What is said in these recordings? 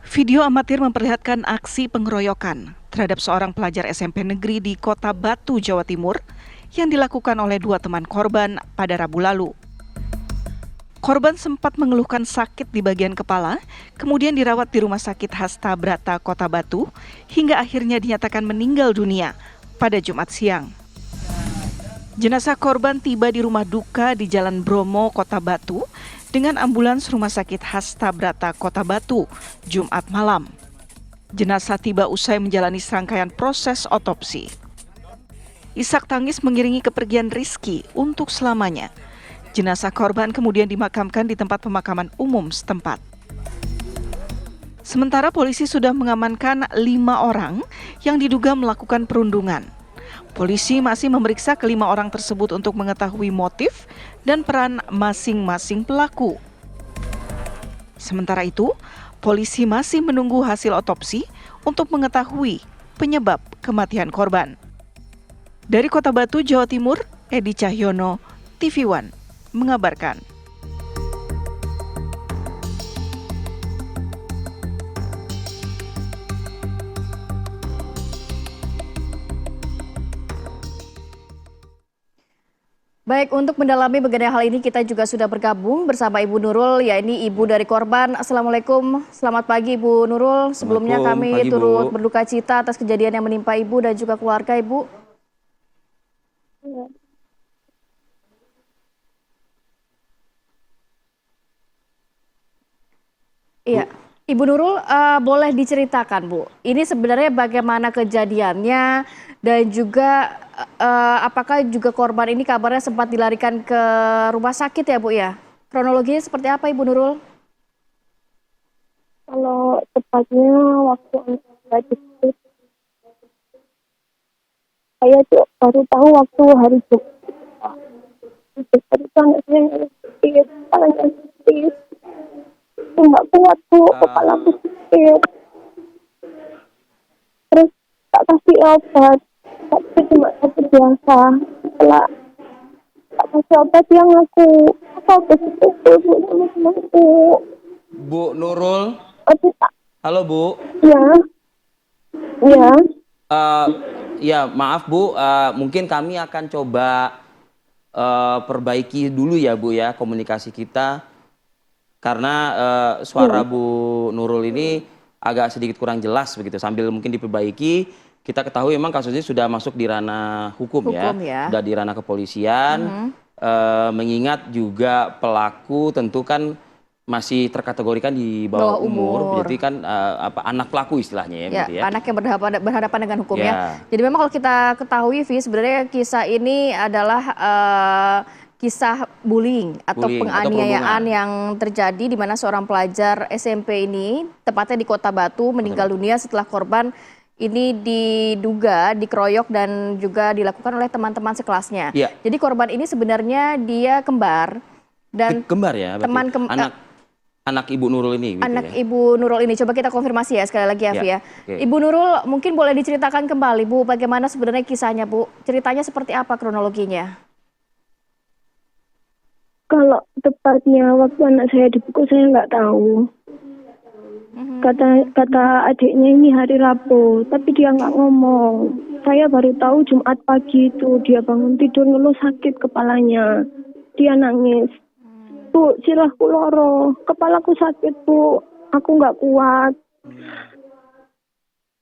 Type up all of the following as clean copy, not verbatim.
Video amatir memperlihatkan aksi pengeroyokan terhadap seorang pelajar SMP negeri di Kota Batu, Jawa Timur yang dilakukan oleh dua teman korban pada Rabu lalu. Korban sempat mengeluhkan sakit di bagian kepala, kemudian dirawat di Rumah Sakit Hasta Brata, Kota Batu, hingga akhirnya dinyatakan meninggal dunia pada Jumat siang. Jenazah korban tiba di rumah duka di Jalan Bromo, Kota Batu, dengan ambulans Rumah Sakit Hasta Brata, Kota Batu, Jumat malam. Jenazah tiba usai menjalani serangkaian proses otopsi. Isak tangis mengiringi kepergian Rizky untuk selamanya. Jenazah korban kemudian dimakamkan di tempat pemakaman umum setempat. Sementara polisi sudah mengamankan 5 orang yang diduga melakukan perundungan. Polisi masih memeriksa kelima orang tersebut untuk mengetahui motif dan peran masing-masing pelaku. Sementara itu, polisi masih menunggu hasil otopsi untuk mengetahui penyebab kematian korban. Dari Kota Batu, Jawa Timur, Edi Cahyono, TV One, mengabarkan. Baik, untuk mendalami mengenai hal ini kita juga sudah bergabung bersama Ibu Nurul, yakni ibu dari korban. Assalamualaikum, selamat pagi Ibu Nurul. Sebelumnya kami Pagi, turut Bu. berduka cita atas kejadian yang menimpa Ibu dan juga keluarga Ibu. Iya, Bu, Ibu Nurul, boleh diceritakan Bu, ini sebenarnya bagaimana kejadiannya dan juga apakah juga korban ini kabarnya sempat dilarikan ke rumah sakit ya Bu ya? Kronologinya seperti apa Ibu Nurul? Kalau tepatnya waktu anak saya jemput, saya tuh baru tahu waktu hari Jumat. Hari itu anak saya sakit, kepalanya sakit. Aku nggak kuat bu, kepala aku sakit. Terus tak kasih obat, tapi cuma sakit biasa. Setelah tak kasih obat dia ngaku, apa positif bu sama temanku. Bu Nurul. Tapi tak, Halo, Bu. ya, ya. Eh, ya, maaf, Bu. Mungkin kami akan coba perbaiki dulu ya, Bu ya, komunikasi kita. Karena suara Ya. Bu Nurul ini agak sedikit kurang jelas begitu. Sambil mungkin diperbaiki, kita ketahui memang kasusnya sudah masuk di ranah hukum ya. Hukum ya. Sudah di ranah kepolisian. Mengingat juga pelaku tentu kan masih terkategorikan di bawah Bawah umur, umur. jadi kan anak pelaku istilahnya ya, Ya, begitu ya. anak yang berhadapan dengan hukum ya. Ya, Jadi memang kalau kita ketahui, Vi, sebenarnya kisah ini adalah kisah bullying atau bullying atau penganiayaan perundungan. yang terjadi di mana seorang pelajar SMP ini, tepatnya di Kota Batu, meninggal dunia setelah korban ini diduga dikeroyok dan juga dilakukan oleh teman-teman sekelasnya. Iya, Jadi korban ini sebenarnya dia kembar dan kembar ya berarti. teman Anak Ibu Nurul ini gitu anak ya. Ibu Nurul ini. Coba kita konfirmasi ya sekali lagi ya, Ya, Vi ya. oke. Ibu Nurul mungkin boleh diceritakan kembali Bu, bagaimana sebenarnya kisahnya Bu? Ceritanya seperti apa kronologinya? Kalau tepatnya waktu anak saya dipukul saya nggak tahu. Kata adiknya ini hari Rabu, tapi dia nggak ngomong. Saya baru tahu Jumat pagi itu dia bangun tidur ngeluh sakit kepalanya. Dia nangis. Bu, silahku loro, kepalaku sakit bu, aku nggak kuat.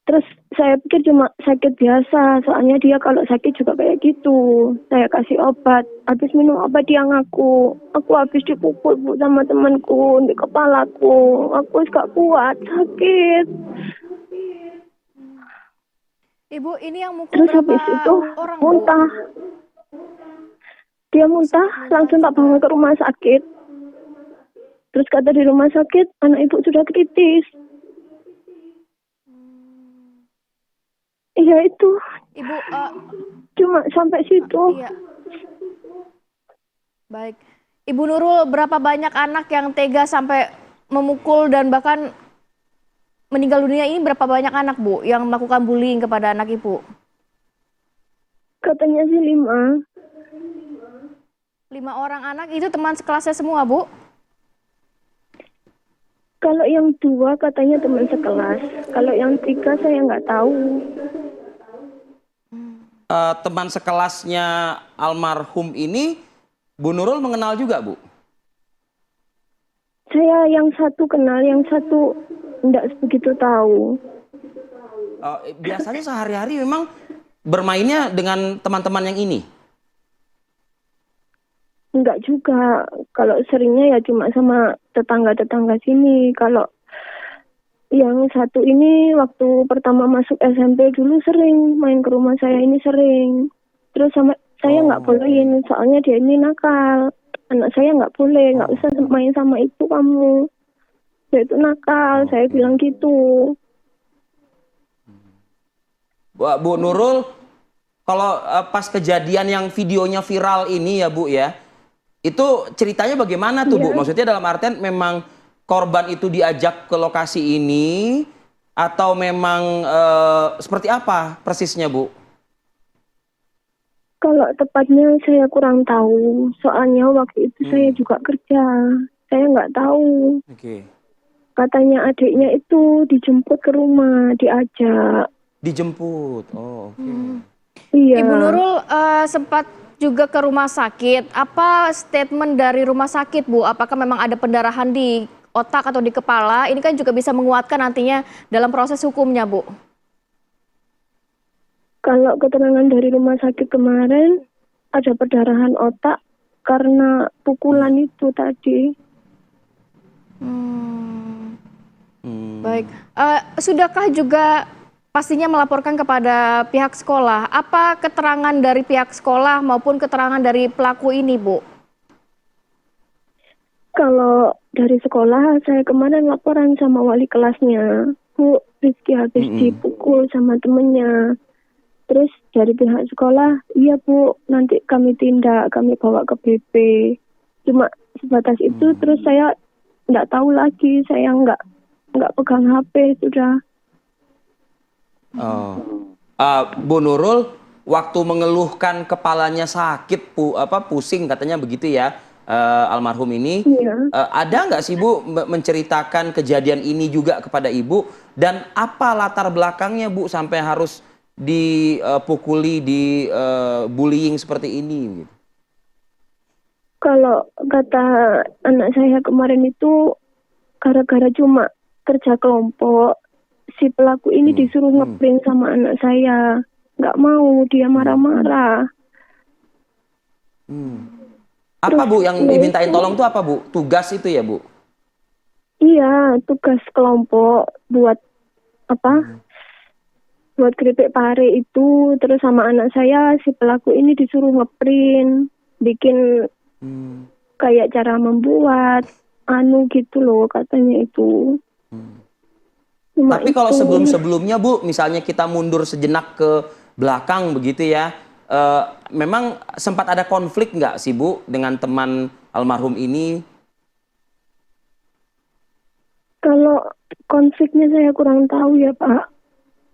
Terus saya pikir cuma sakit biasa, soalnya dia kalau sakit juga kayak gitu. Saya kasih obat, habis minum obat dia ngaku, aku habis dipukul bu sama temanku di kepalaku, aku gak kuat, sakit. Ibu, ini yang mukul Terus berapa habis itu orang Bu? muntah, dia muntah, langsung tak bawa ke rumah sakit. Terus kata di rumah sakit, anak ibu sudah kritis. Iya itu, Ibu, cuma sampai situ. iya, baik. Ibu Nurul, berapa banyak anak yang tega sampai memukul dan bahkan meninggal dunia ini, berapa banyak anak Bu yang melakukan bullying kepada anak Ibu? Katanya sih 5. 5 orang anak itu teman sekelasnya semua Bu? Kalau yang 2 katanya teman sekelas. Kalau yang 3 saya nggak tahu. Teman sekelasnya almarhum ini, Bu Nurul mengenal juga, Bu? Saya yang satu kenal, yang satu nggak begitu tahu. Biasanya sehari-hari memang bermainnya dengan teman-teman yang ini? Enggak juga. Kalau seringnya ya cuma sama tetangga-tetangga sini. Kalau yang satu ini waktu pertama masuk SMP dulu sering main ke rumah saya ini sering. Terus sama saya nggak bolehin soalnya dia ini nakal. Anak saya nggak boleh, nggak usah main sama itu kamu. Dia itu nakal, saya bilang gitu. Bu Nurul, kalau pas kejadian yang videonya viral ini ya Bu ya, itu ceritanya bagaimana tuh Bu? Iya. Maksudnya dalam artian memang korban itu diajak ke lokasi ini atau memang seperti apa persisnya Bu? Kalau tepatnya saya kurang tahu, soalnya waktu itu saya juga kerja. Saya nggak tahu. Oke. Katanya adiknya itu dijemput ke rumah, diajak. Dijemput. Oh, oke. Iya. Ibu Nurul sempat juga ke rumah sakit. Apa statement dari rumah sakit, Bu? Apakah memang ada pendarahan di otak atau di kepala? Ini kan juga bisa menguatkan nantinya dalam proses hukumnya, Bu. Kalau keterangan dari rumah sakit kemarin, ada perdarahan otak karena pukulan itu tadi. Baik. Sudahkah juga pastinya melaporkan kepada pihak sekolah? Apa keterangan dari pihak sekolah maupun keterangan dari pelaku ini, Bu? Kalau dari sekolah, saya kemarin laporan sama wali kelasnya. Bu, Rizky habis dipukul sama temennya. Terus dari pihak sekolah, iya Bu, nanti kami tindak, kami bawa ke BP. Cuma sebatas itu, terus saya nggak tahu lagi, saya nggak pegang HP sudah. Bu Nurul, waktu mengeluhkan kepalanya sakit, pusing katanya begitu ya, almarhum ini. Iya. Ada nggak sih Bu menceritakan kejadian ini juga kepada Ibu? Dan apa latar belakangnya Bu sampai harus dipukuli, bullying seperti ini? Gitu? Kalau kata anak saya kemarin itu, gara-gara cuma kerja kelompok, si pelaku ini disuruh ngeprint sama anak saya. Nggak mau, dia marah-marah. Apa Bu yang Terus, dimintain tolong tuh apa Bu? Tugas itu ya Bu? Iya, tugas kelompok buat apa? Buat keripik pare itu. Terus sama anak saya, si pelaku ini disuruh ngeprint, bikin kayak cara membuat, gitu loh katanya itu. Cuma Tapi kalau itu. sebelum-sebelumnya Bu, misalnya kita mundur sejenak ke belakang begitu ya, memang sempat ada konflik nggak sih Bu dengan teman almarhum ini? Kalau konfliknya saya kurang tahu ya Pak.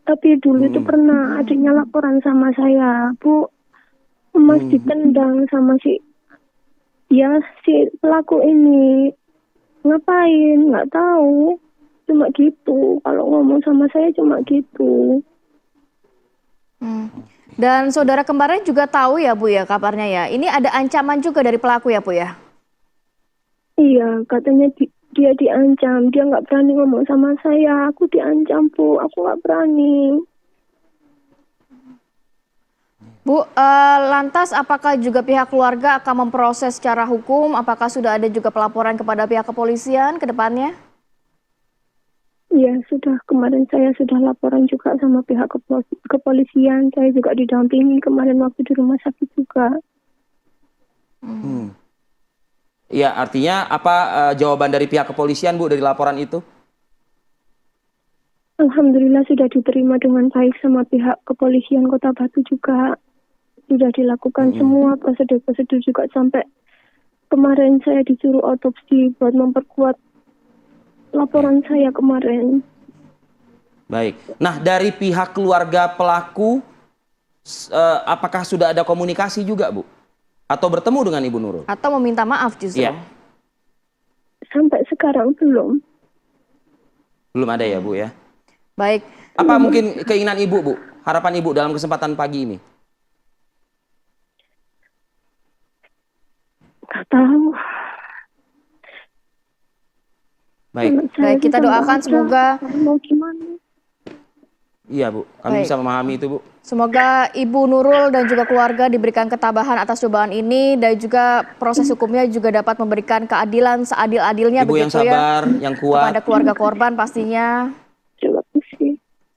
Tapi dulu itu pernah adiknya laporan sama saya, Bu, Mas ditendang sama si pelaku ini. Ngapain? Nggak tahu. Cuma gitu. Kalau ngomong sama saya cuma gitu. Dan saudara kembarnya juga tahu ya, Bu ya, kabarnya ya. Ini ada ancaman juga dari pelaku ya, Bu ya? Iya, katanya dia diancam. Dia nggak berani ngomong sama saya. Aku diancam, Bu. Aku nggak berani. Bu, lantas apakah juga pihak keluarga akan memproses secara hukum? Apakah sudah ada juga pelaporan kepada pihak kepolisian ke depannya? Iya, sudah. Kemarin saya sudah laporan juga sama pihak kepolisian. Saya juga didampingi kemarin waktu di rumah sakit juga. Ya, artinya apa jawaban dari pihak kepolisian Bu dari laporan itu? Alhamdulillah sudah diterima dengan baik sama pihak kepolisian Kota Batu juga. Sudah dilakukan semua prosedur-prosedur juga sampai kemarin saya disuruh otopsi buat memperkuat laporan saya kemarin. Baik. Nah, dari pihak keluarga pelaku, apakah sudah ada komunikasi juga Bu? Atau bertemu dengan Ibu Nurul? Atau meminta maaf justru? Iya. Sampai sekarang belum. Belum ada ya, Bu ya. Baik, Apa mungkin keinginan Ibu, Bu? Harapan Ibu dalam kesempatan pagi ini? Nggak tahu. Baik. Anak saya Baik, kita juga nggak doakan ada. semoga Mau gimana? Iya, Bu. Kami Baik. bisa memahami itu, Bu. semoga Ibu Nurul dan juga keluarga diberikan ketabahan atas cobaan ini dan juga proses hukumnya juga dapat memberikan keadilan seadil-adilnya Ibu yang begitu ya sabar, yang kepada kuat. keluarga korban pastinya. Terima kasih.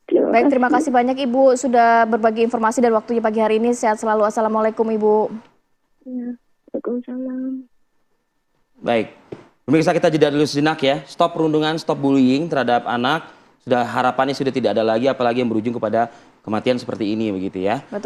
Baik, terima kasih banyak Ibu sudah berbagi informasi dan waktunya pagi hari ini. Sehat selalu. Assalamualaikum Ibu. Ya, Waalaikumsalam. Baik. Pemirsa, kita jeda dulu sejenak ya. Stop perundungan, stop bullying terhadap anak. Harapannya sudah tidak ada lagi, apalagi yang berujung kepada kematian seperti ini begitu ya. Betul.